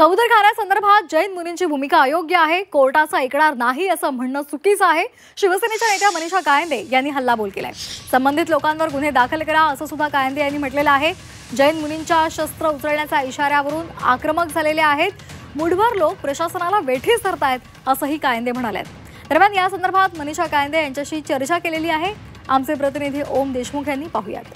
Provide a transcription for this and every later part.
कबूतरखान्यासंदर्भात जैन मुनींची भूमिका अयोग्य आहे, कोर्टाचं ऐकणार नाही असं म्हणणं चुकीचं आहे. शिवसेनेच्या नेत्या मनीषा कायंदे यांनी हल्लाबोल केलाय. संबंधित लोकांवर गुन्हे दाखल करा असं सुद्धा कायंदे यांनी म्हटलेलं आहे. जैन मुनींच्या शस्त्र उचलण्याच्या इशाऱ्यावरून आक्रमक झालेले आहेत. मुठभर लोक प्रशासनाला वेठीस धरतायत असंही कायंदे म्हणालेत. दरम्यान या संदर्भात मनीषा कायंदे यांच्याशी चर्चा केलेली आहे. आमचे प्रतिनिधी ओम देशमुख यांनी पाहूयात.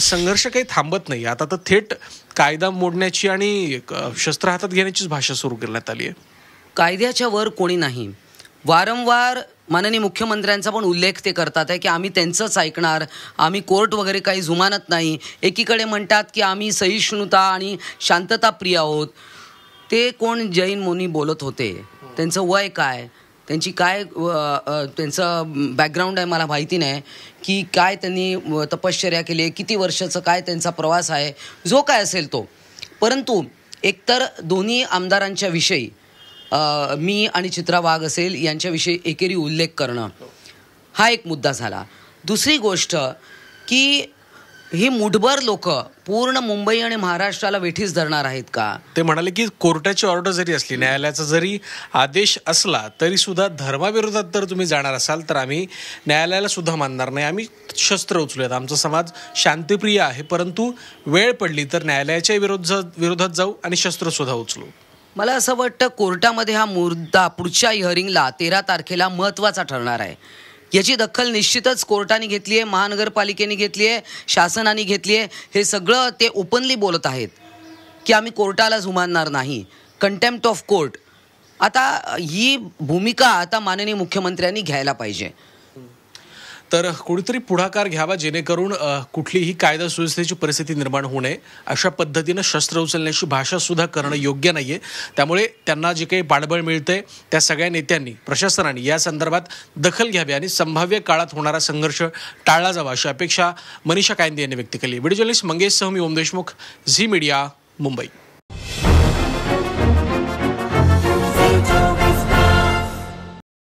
संघर्ष काही थांबत नाही. आता तर थेट कायदा मोडण्याची आणि शस्त्र हातात घेण्याचीच भाषा सुरू करण्यात आली आहे. कायद्याच्या वर कोणी नाही. वारंवार माननीय मुख्यमंत्र्यांचा पण उल्लेख ते करतात आहे की आम्ही त्यांचंच ऐकणार, आम्ही कोर्ट वगैरे काही जुमानत नाही. एकीकडे म्हणतात की आम्ही सहिष्णुता आणि शांतता प्रिय आहोत. ते कोण जैन मुनी बोलत होते, त्यांचं वय काय, त्यांची काय त्यांचं बॅकग्राऊंड आहे मला माहिती नाही की काय त्यांनी तपश्चर्या केली आहे, किती वर्षाचं काय त्यांचा प्रवास आहे, जो काय असेल तो. परंतु एकतर दोन्ही आमदारांच्या विषयी मी आणि चित्रा वाघ असेल यांच्याविषयी एकेरी उल्लेख करणं हा एक मुद्दा झाला. दुसरी गोष्ट की ही मुठभर लोक पूर्ण मुंबई आणि महाराष्ट्राला वेठीस धरणार आहेत का. ते म्हणाले की कोर्टाची ऑर्डर जरी असली, न्यायालयाचा जरी आदेश असला तरी सुद्धा धर्माविरोधात जर तुम्ही जाणार असाल तर आम्ही न्यायालयाला सुद्धा मानणार नाही. आम्ही शस्त्र उचलूयात, आमचा समाज शांतिप्रिय आहे, परंतु वेळ पडली तर न्यायालयाच्या विरोधात जाऊ आणि शस्त्र सुद्धा उचलू. मला असं वाटतं कोर्टामध्ये हा मुद्दा पुढच्या हिअरिंगला 13 तारखेला महत्त्वाचा ठरणार आहे. याची दखल निश्चितच कोर्टाने घेतली आहे, महानगरपालिकेने घेतली आहे, शासनाने घेतली आहे. हे सगळं ते ओपनली बोलत आहेत की आम्ही कोर्टाला जुमानणार नाही, कंटेम्प्ट ऑफ कोर्ट. आता ही भूमिका आता माननीय मुख्यमंत्र्यांनी घ्यायला पाहिजे. तर कोणीतरी पुढाकार घ्यावा जेणेकरून कुठलीही कायदा सुव्यवस्थेची परिस्थिती निर्माण होऊ नये. अशा पद्धतीनं शस्त्र उचलण्याची भाषा सुद्धा करणं योग्य नाहीये. त्यामुळे त्यांना जे काही पाठबळ मिळतंय त्या सगळ्या नेत्यांनी, प्रशासनाने या संदर्भात दखल घ्यावी आणि संभाव्य काळात होणारा संघर्ष टाळला जावा अशी अपेक्षा मनीषा कायंदे यांनी व्यक्त केली. व्हिडिओ जर्नलिस्ट मंगेश सह मी ओम देशमुख, झी मीडिया, मुंबई.